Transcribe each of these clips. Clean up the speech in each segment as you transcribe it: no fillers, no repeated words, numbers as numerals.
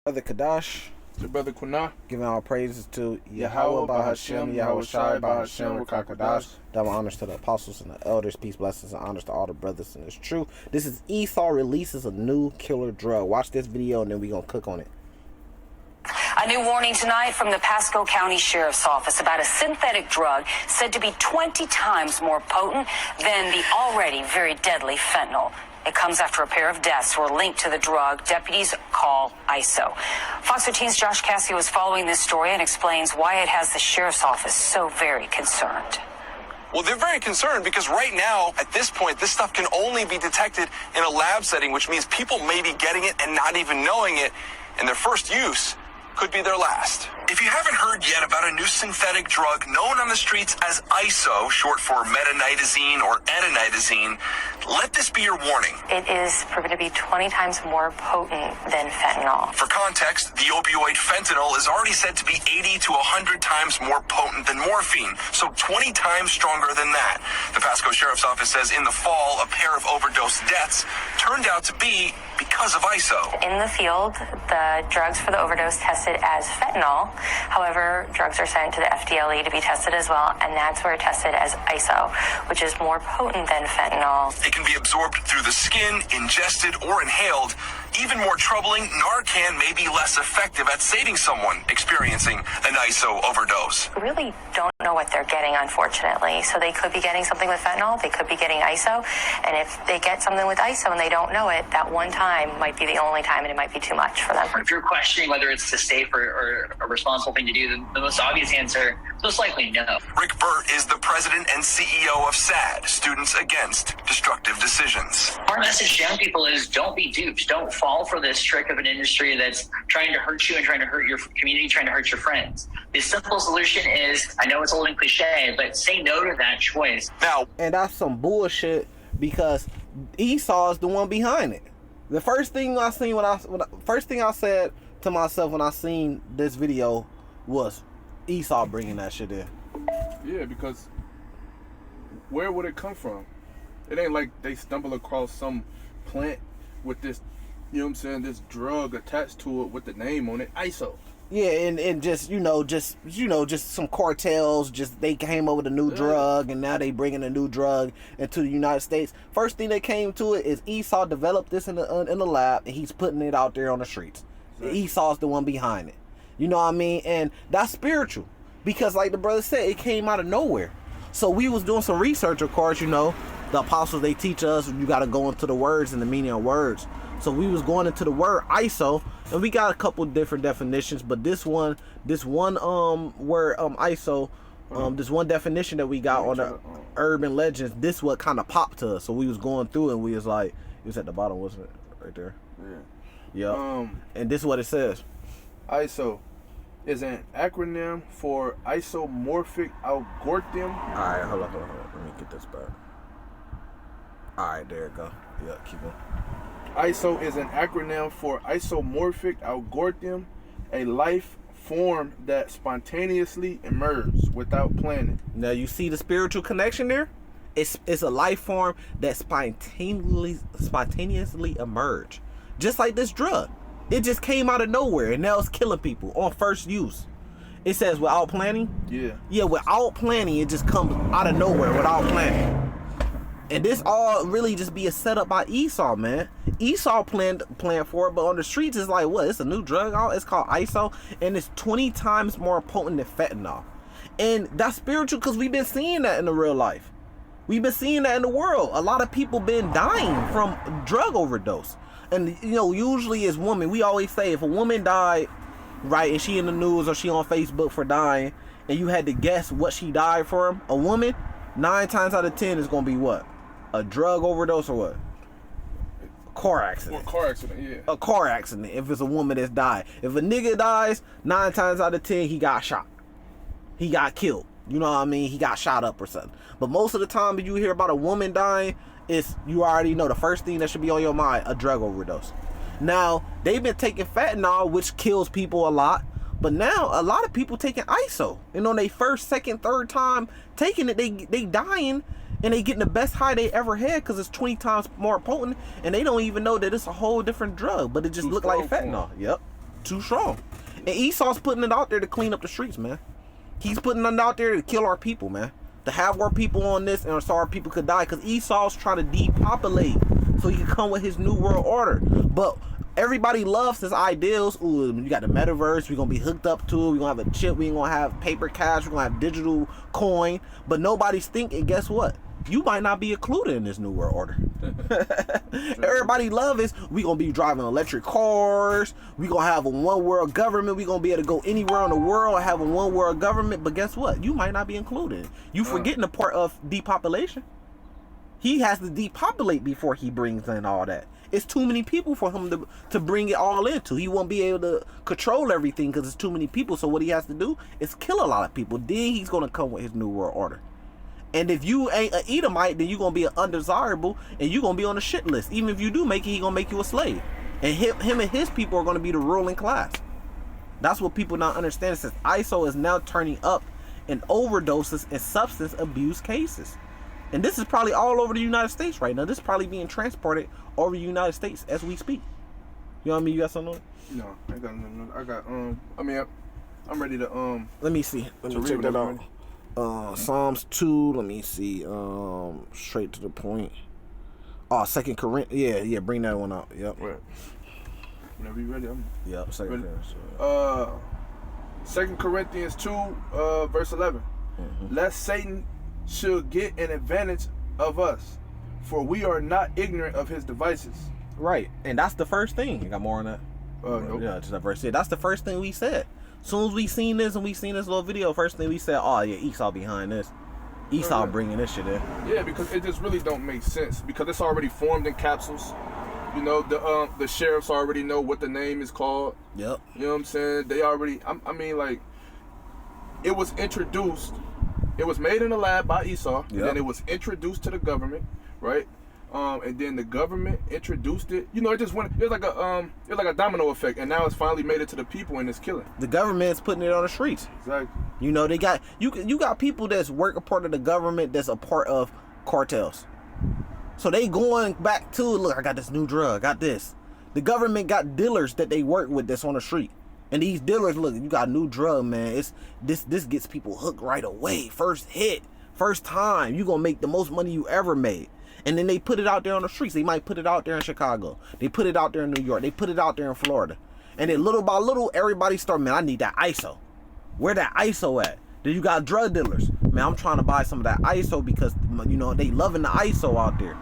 Brother Kadash, To Brother Kunah, giving all praises to Yahweh, Yahweh, Bahashem, Yahweh Shai, Bahashem, Rakakadash. Double honors to the apostles and the elders. Peace, blessings, and honors to all the brothers in this truth. This is Esau releases a new killer drug. Watch this video and then we're going to cook on it. A new warning tonight from the Pasco County Sheriff's Office about a synthetic drug said to be 20 times more potent than the already very deadly fentanyl. It comes after a pair of deaths were linked to the drug deputies call Iso. Fox 13's Josh Cassio is following this story and explains why it has the Sheriff's Office so very concerned. Well, they're very concerned because right now, at this point, this stuff can only be detected in a lab setting, which means people may be getting it and not even knowing it, and their first use could be their last. If you haven't heard yet about a new synthetic drug known on the streets as Iso, short for metonidazine or anonidazine, let this be your warning. It is proven to be 20 times more potent than fentanyl. For context, the opioid fentanyl is already said to be 80 to 100 times more potent than morphine, so 20 times stronger than that. The Pasco Sheriff's Office says in the fall, a pair of overdose deaths turned out to be because of Iso. In the field, the drugs for the overdose tested as fentanyl. However, drugs are sent to the FDLE to be tested as well, and that's where it tested as Iso, which is more potent than fentanyl. It can be absorbed through the skin, ingested, or inhaled. Even more troubling, Narcan may be less effective at saving someone experiencing an Iso overdose. We really don't know what they're getting, unfortunately. So they could be getting something with fentanyl, they could be getting Iso, and if they get something with Iso and they don't know it, that one time might be the only time and it might be too much for them. If you're questioning whether it's a safe or a responsible thing to do, the most obvious answer is most likely no. Rick Burt is the president and CEO of SAD, Students Against Destructive Decisions. Our message to young people is don't be duped. Don't fall for this trick of an industry that's trying to hurt you and trying to hurt your community, trying to hurt your friends. The simple solution is, I know it's old and cliche, but say no to that choice. Now, And that's some bullshit because Esau is the one behind it. The first thing I seen first thing I said to myself when I seen this video was Esau bringing that shit in. yeah, because where would it come from? It ain't like they stumble across some plant with this, you know what I'm saying, this drug attached to it with the name on it, Iso. Yeah, and just some cartels, just they came up with a new drug and now they bringing a new drug into the United States. First thing that came to it is Esau developed this in the lab and he's putting it out there on the streets. Exactly. Esau's the one behind it. You know what I mean? And that's spiritual because like the brother said, it came out of nowhere. So we was doing some research, of course, the apostles, they teach us you got to go into the words and the meaning of words. So we was going into the word Iso, and we got a couple different definitions, but this one word Iso, this one definition that we got on the urban legends, this what kind of popped to us. So we was going through and we was like, it was at the bottom, wasn't it? Right there. Yeah. And this is what it says. Iso is an acronym for isomorphic algorithm. Alright, hold on. Let me get this back. Alright, there it go. Yeah, keep going. Iso is an acronym for isomorphic algorithm, a life form that spontaneously emerges without planning. Now you see the spiritual connection there? It's a life form that spontaneously emerged. Just like this drug. It just came out of nowhere and now it's killing people on first use. It says without planning? Yeah. Yeah, without planning, it just comes out of nowhere without planning. And this all really just be a setup by Esau, man. Esau planned for it, but on the streets it's like, what? It's a new drug. It's called Iso, and it's 20 times more potent than fentanyl. And that's spiritual because we've been seeing that in the real life. We've been seeing that in the world. A lot of people been dying from drug overdose. And usually as women, we always say if a woman died, right, and she in the news or she on Facebook for dying, and you had to guess what she died from, a woman, 9 times out of 10 is gonna be what? A drug overdose or what? A car accident. Car accident, yeah. A car accident if it's a woman that's died. If a nigga dies, 9 times out of 10 he got shot. He got killed. You know what I mean? He got shot up or something. But most of the time when you hear about a woman dying, you already know the first thing that should be on your mind, a drug overdose. Now, they've been taking fentanyl, which kills people a lot. But now a lot of people taking Iso. And on their first, second, third time taking it, they dying. And they getting the best high they ever had because it's 20 times more potent, and they don't even know that it's a whole different drug, but it just look like fentanyl. Yep. too strong. And Esau's putting it out there to clean up the streets, man. He's putting it out there to kill our people, man. To have more people on this, and so our people could die. Because Esau's trying to depopulate so he can come with his new world order. But everybody loves his ideals. Ooh, you got the metaverse. We're going to be hooked up to it. We're going to have a chip. We ain't going to have paper cash. We're going to have digital coin. But nobody's thinking, guess what? You might not be included in this new world order. Everybody love is we gonna be driving electric cars. We gonna have a one world government. We gonna be able to go anywhere in the world and have a one world government. But guess what? You might not be included. You forgetting the part of depopulation. He has to depopulate before he brings in all that. It's too many people for him to bring it all into. He won't be able to control everything because it's too many people. So what he has to do is kill a lot of people. Then he's gonna come with his new world order. And if you ain't an Edomite, then you're going to be an undesirable and you're going to be on the shit list. Even if you do make it, he's going to make you a slave. And him and his people are going to be the ruling class. That's what people not understand. Since ISO is now turning up in overdoses and substance abuse cases. And this is probably all over the United States right now. This is probably being transported over the United States as we speak. You know what I mean? You got something on it? No, I got nothing. I got, I mean, I'm ready to, Let me see. Let me check that out. Psalms 2, let me see, straight to the point. Oh, 2 Corinthians, yeah, bring that one out. Yep. Right. Whenever you ready, I'm yep, 2 Corinthians. 2 Corinthians 2, verse 11. Lest Satan should get an advantage of us, for we are not ignorant of his devices. Right, and that's the first thing. You got more on that? Nope. Yeah, just that verse. Yeah, that's the first thing we said. Soon as we seen this and we seen this little video, first thing we said, oh yeah, Esau behind this. Esau bringing this shit in. Yeah, because it just really don't make sense because it's already formed in capsules. You know, the sheriffs already know what the name is called. Yep. You know what I'm saying? They already, I mean, like, it was introduced. It was made in the lab by Esau, and then it was introduced to the government, right? And then the government introduced it. You know, it just went. It was like a domino effect, and now it's finally made it to the people, and it's killing. The government's putting it on the streets. Exactly. You know, they got you got people that's work a part of the government that's a part of cartels. So they going back to, look, I got this new drug, got this. The government got dealers that they work with that's on the street. And these dealers, look, you got a new drug, man. It's this gets people hooked right away. First hit, first time. You gonna make the most money you ever made. And then they put it out there on the streets. They might put it out there in Chicago. They put it out there in New York. They put it out there in Florida. And then little by little, everybody start, man, I need that ISO. Where that ISO at? Then you got drug dealers. Man, I'm trying to buy some of that ISO because, you know, they loving the ISO out there.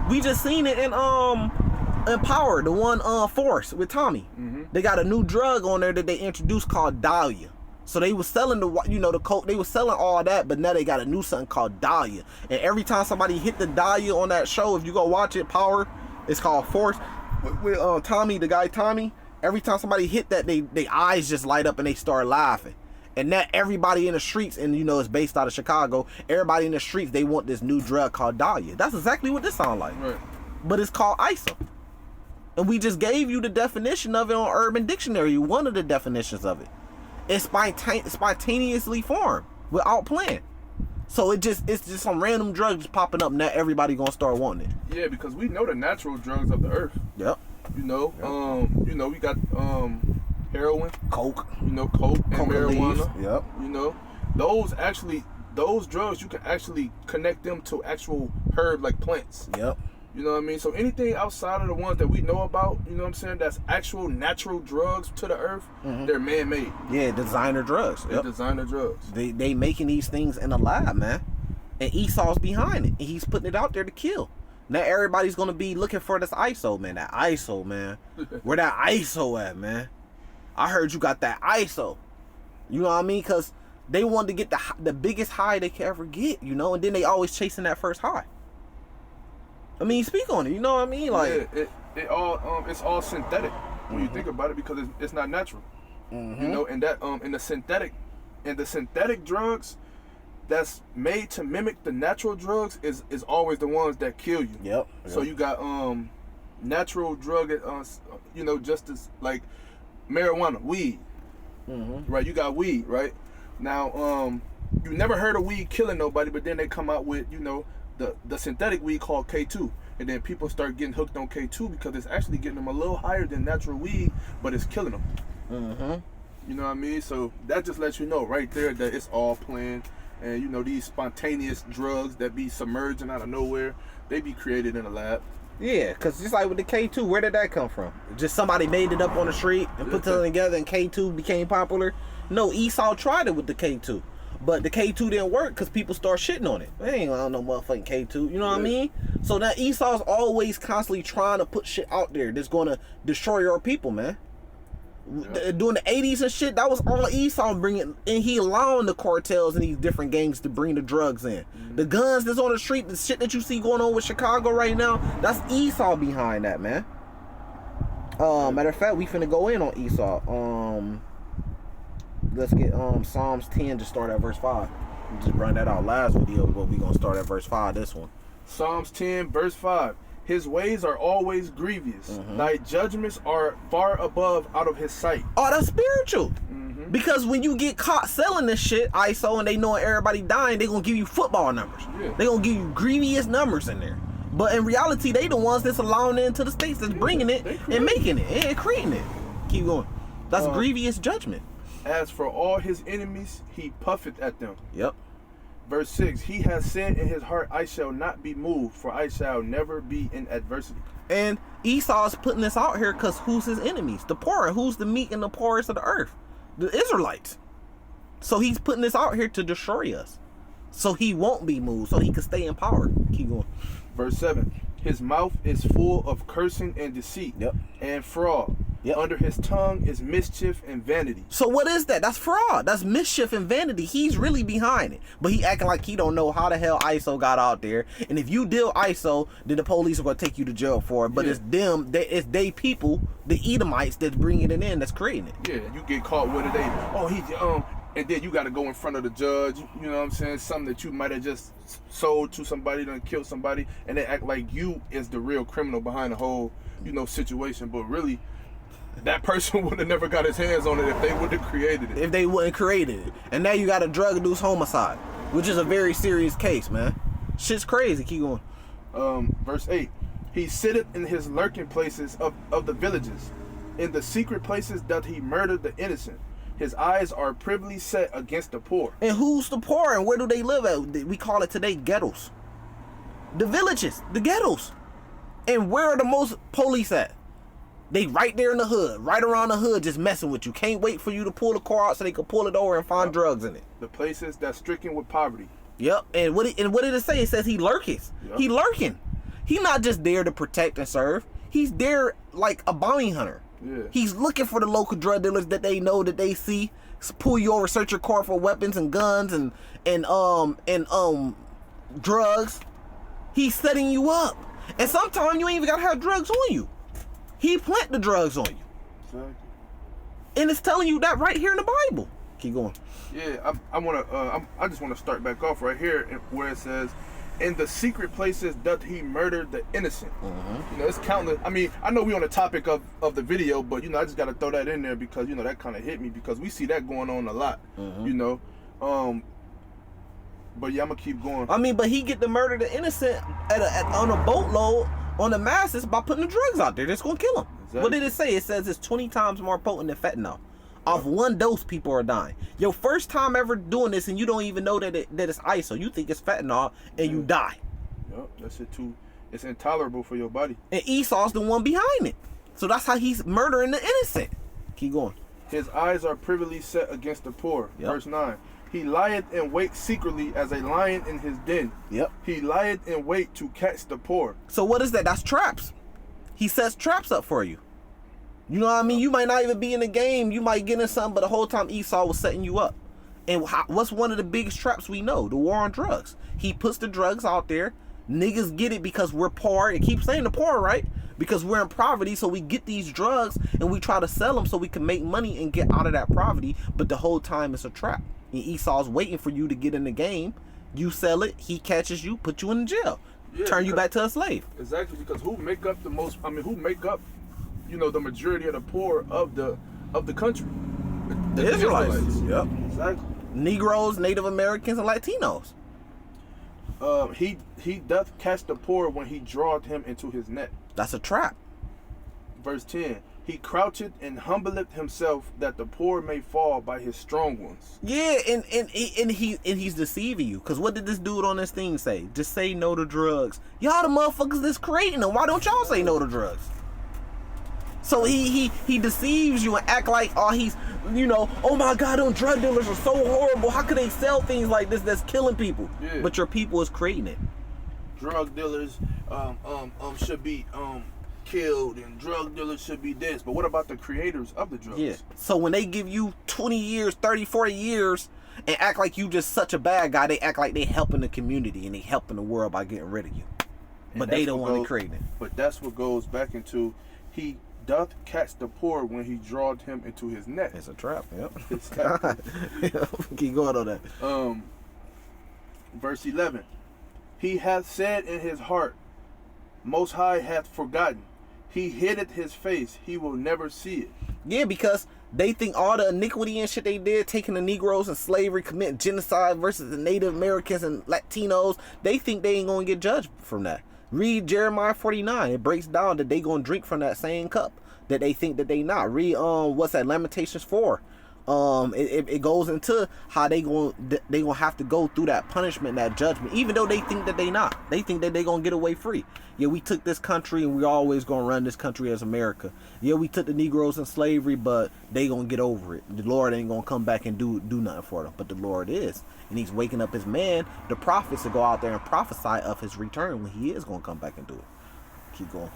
We just seen it in Power, the one Force with Tommy. They got a new drug on there that they introduced called Dahlia. So they was selling the coke, they was selling all that, but now they got a new something called Dahlia. And every time somebody hit the Dahlia on that show, if you go watch it, Power, it's called Force with Tommy, the guy Tommy. Every time somebody hit that, they eyes just light up and they start laughing. And that everybody in the streets, and you know it's based out of Chicago, everybody in the streets, they want this new drug called Dahlia. That's exactly what this sounds like. Right. But it's called ISO. And we just gave you the definition of it on Urban Dictionary, one of the definitions of it. It's spontaneously formed without plan. So it's just some random drugs popping up. Now everybody gonna start wanting it. Yeah, because we know the natural drugs of the earth. Yep. You know, we got heroin, coke. You know, coke and marijuana. Leaves. Yep. You know, those drugs you can actually connect them to actual herb like plants. Yep. You know what I mean? So anything outside of the ones that we know about, you know what I'm saying, that's actual natural drugs to the earth, they're man-made. Yeah, designer drugs. They're designer drugs. They making these things in a lab, man. And Esau's behind it. And he's putting it out there to kill. Now everybody's going to be looking for this ISO, man. That ISO, man. Where that ISO at, man? I heard you got that ISO. You know what I mean? Because they wanted to get the biggest high they can ever get, you know? And then they always chasing that first high. I mean, speak on it. You know what I mean? Like, yeah, it's all synthetic when you think about it because it's not natural. You know, and that in the synthetic drugs that's made to mimic the natural drugs is always the ones that kill you. Yep. So you got natural drug, you know, just as like marijuana, weed, right? You got weed, right? Now, you never heard of weed killing nobody, but then they come out with, you know, the synthetic weed called K2, and then people start getting hooked on K2 because it's actually getting them a little higher than natural weed, but it's killing them. Mm-hmm. You know what I mean? So that just lets you know right there that it's all planned. And you know, these spontaneous drugs that be submerging out of nowhere, they be created in a lab. Yeah, because just like with the K2, where did that come from? Just somebody made it up on the street and put something together and K2 became popular? No, Esau tried it with the K2. But the K2 didn't work because people start shitting on it. They ain't on no motherfucking K2. You know what I mean? So now Esau's always constantly trying to put shit out there that's going to destroy our people, man. During the 80s and shit, that was all Esau bringing, and he allowing the cartels and these different gangs to bring the drugs in. The guns that's on the street, the shit that you see going on with Chicago right now, that's Esau behind that, man. Matter of fact, we finna go in on Esau. Let's get Psalms 10 to start at verse 5. We just run that out last video, but we gonna start at verse 5 this one. Psalms 10 verse 5. His ways are always grievous. Thy judgments are far above out of his sight. Oh, that's spiritual. Because when you get caught selling this shit, ISO, and they know everybody dying, they gonna give you football numbers. They gonna give you grievous numbers in there. But in reality, they the ones that's allowing it into the states, that's bringing it and making it and creating it. Keep going. That's grievous judgment. As for all his enemies, he puffeth at them. Yep. Verse 6, he has said in his heart, I shall not be moved, for I shall never be in adversity. And Esau's putting this out here because who's his enemies? The poor. Who's the meek and the poorest of the earth? The Israelites. So he's putting this out here to destroy us. So he won't be moved, so he can stay in power. Keep going. Verse 7, his mouth is full of cursing and deceit and fraud. Under his tongue is mischief and vanity. So what is that? That's fraud. That's mischief and vanity. He's really behind it. But he acting like he don't know how the hell ISO got out there. And if you deal ISO, then the police are going to take you to jail for it. But it's them, it's they people, the Edomites that's bringing it in, that's creating it. Yeah, you get caught with it. And then you got to go in front of the judge. You know what I'm saying? Something that you might have just sold to somebody, done killed somebody. And they act like you is the real criminal behind the whole, situation. But really, that person would have never got his hands on it if they would have created it. If they wouldn't created it. And now you got a drug-induced homicide, which is a very serious case, man. Shit's crazy. Keep going. Verse 8. He sitteth in his lurking places of the villages. In the secret places doth he murder the innocent. His eyes are privily set against the poor. And who's the poor and where do they live at? We call it today ghettos. The villages, the ghettos. And where are the most police at? They right there in the hood, right around the hood, just messing with you. Can't wait for you to pull the car out so they can pull it over and find drugs in it. The places that's stricken with poverty. Yep. And what did it say? It says he lurketh. Yep. He lurking. He not just there to protect and serve. He's there like a bounty hunter. Yeah. He's looking for the local drug dealers that they know, that they see, pull you over, search your car for weapons and guns and drugs. He's setting you up. And sometimes you ain't even gotta have drugs on you. He plant the drugs on you. Exactly. And it's telling you that right here in the Bible. Keep going. Yeah, I just wanna start back off right here where it says, in the secret places doth he murder the innocent. It's countless. I mean, I know we on the topic of the video, but I just gotta throw that in there because that kind of hit me because we see that going on a lot. But yeah, I'm gonna keep going. I mean, but he get to murder the innocent on a boatload on the masses by putting the drugs out there that's gonna kill him. Exactly. What did it say? It says it's 20 times more potent than fentanyl. Off one dose, people are dying. Your first time ever doing this, and you don't even know that it's ISO. You think it's fentanyl, and you die. Yep, that's it too. It's intolerable for your body. And Esau's the one behind it. So that's how he's murdering the innocent. Keep going. His eyes are privily set against the poor. Yep. Verse 9. He lieth in wait secretly as a lion in his den. Yep. He lieth in wait to catch the poor. So what is that? That's traps. He sets traps up for you. You know what I mean? You might not even be in the game. You might get in something, but the whole time Esau was setting you up. And what's one of the biggest traps we know? The war on drugs. He puts the drugs out there. Niggas get it because we're poor. It keeps saying the poor, right? Because we're in poverty, so we get these drugs and we try to sell them so we can make money and get out of that poverty. But the whole time it's a trap. And Esau's waiting for you to get in the game. You sell it, he catches you, put you in jail, turn you back to a slave. Exactly, because who make up the majority of the poor of the country? The Israelites. Yep. Exactly. Negroes, Native Americans, and Latinos. He doth catch the poor when he draweth him into his net. That's a trap. Verse 10. He croucheth and humbleth himself, that the poor may fall by his strong ones. Yeah, and he's deceiving you. Cause what did this dude on this thing say? Just say no to drugs. Y'all the motherfuckers that's creating them. Why don't y'all say no to drugs? So he deceives you and act like, oh, he's, you know, oh my God, them drug dealers are so horrible. How could they sell things like this that's killing people? Yeah. But your people is creating it. Drug dealers should be killed, and drug dealers should be this. But what about the creators of the drugs? Yeah. So when they give you 20 years, 30, 40 years and act like you just such a bad guy, they act like they helping the community and they helping the world by getting rid of you. But they don't want to create it. But that's what goes back into, he doth catch the poor when he drawed him into his net. It's a trap. Yep. It's God. Keep going on that. Verse 11. He hath said in his heart, Most High hath forgotten. He hideth his face. He will never see it. Yeah, because they think all the iniquity and shit they did, taking the Negroes and slavery, committing genocide versus the Native Americans and Latinos, they think they ain't going to get judged from that. Read Jeremiah 49. It breaks down that they going to drink from that same cup that they think that they not. Read what's that, Lamentations 4. It goes into how they gonna have to go through that punishment, that judgment, even though they think that they not. They think that they gonna get away free. Yeah, we took this country and we always gonna run this country as America. Yeah, we took the Negroes in slavery, but they gonna get over it. The Lord ain't gonna come back and do nothing for them, but the Lord is, and He's waking up His man, the prophets, to go out there and prophesy of His return when He is gonna come back and do it. Keep going.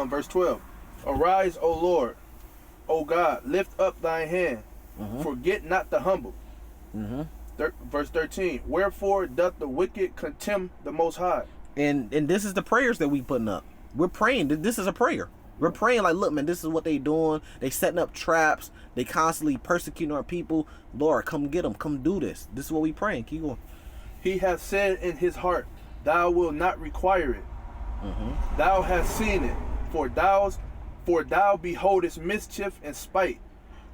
Verse 12. Arise, O Lord, O God, lift up thine hand. Forget not the humble. Verse 13. Wherefore doth the wicked contemn the Most High? And this is the prayers that we putting up. We're praying. This is a prayer. We're praying like, look, man, this is what they doing. They setting up traps. They constantly persecuting our people. Lord, come get them. Come do this. This is what we praying. Keep going. He hath said in his heart, Thou wilt not require it. Thou hast seen it, for thou beholdest mischief and spite.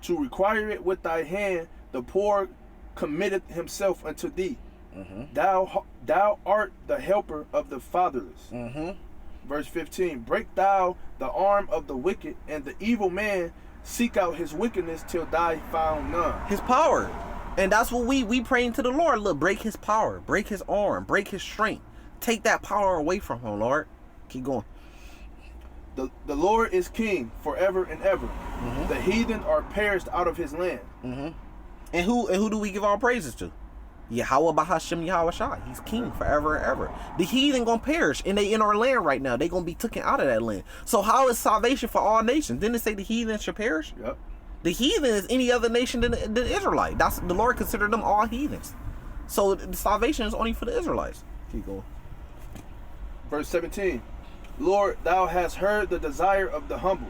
To require it with thy hand, the poor committeth himself unto thee. Thou art the helper of the fatherless. Verse 15. Break thou the arm of the wicked, and the evil man seek out his wickedness till thou found none. His power. And that's what we praying to the Lord. Look, break his power, break his arm, break his strength. Take that power away from him, Lord. Keep going. The Lord is king forever and ever. The heathen are perished out of his land. And who do we give our praises to? Yahweh Bahashem Yahweh Shai. He's king forever and ever. The heathen gonna perish, and they in our land right now. They gonna be taken out of that land. So how is salvation for all nations? Didn't it say the heathen should perish? Yep. The heathen is any other nation than the Israelite. That's the Lord considered them all heathens. So the salvation is only for the Israelites. Keep going. Verse 17. Lord, thou hast heard the desire of the humble.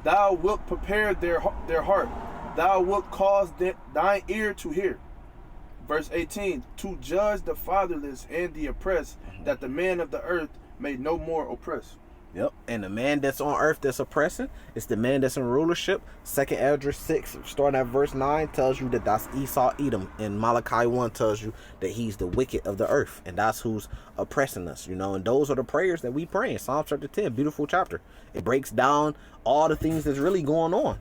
Thou wilt prepare their heart. Thou wilt cause thine ear to hear. Verse 18. To judge the fatherless and the oppressed, that the man of the earth may no more oppress. Yep. And the man that's on earth that's oppressing, it's the man that's in rulership. 2nd Esdras 6, starting at verse 9, tells you that that's Esau Edom. And Malachi 1 tells you that he's the wicked of the earth. And that's who's oppressing us, you know. And those are the prayers that we pray in Psalm chapter 10. Beautiful chapter. It breaks down all the things that's really going on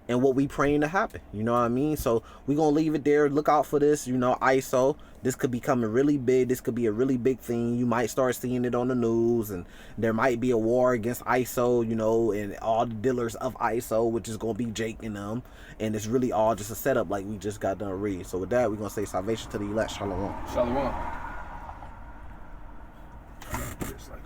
and what we praying to happen. You know what I mean? So we're going to leave it there. Look out for this, you know, ISO. This could be coming really big. This could be a really big thing. You might start seeing it on the news, and there might be a war against ISO, you know, and all the dealers of ISO, which is going to be Jake and them. And it's really all just a setup like we just got done reading. So with that, we're going to say salvation to the elect. Shalom. Shalom. Just like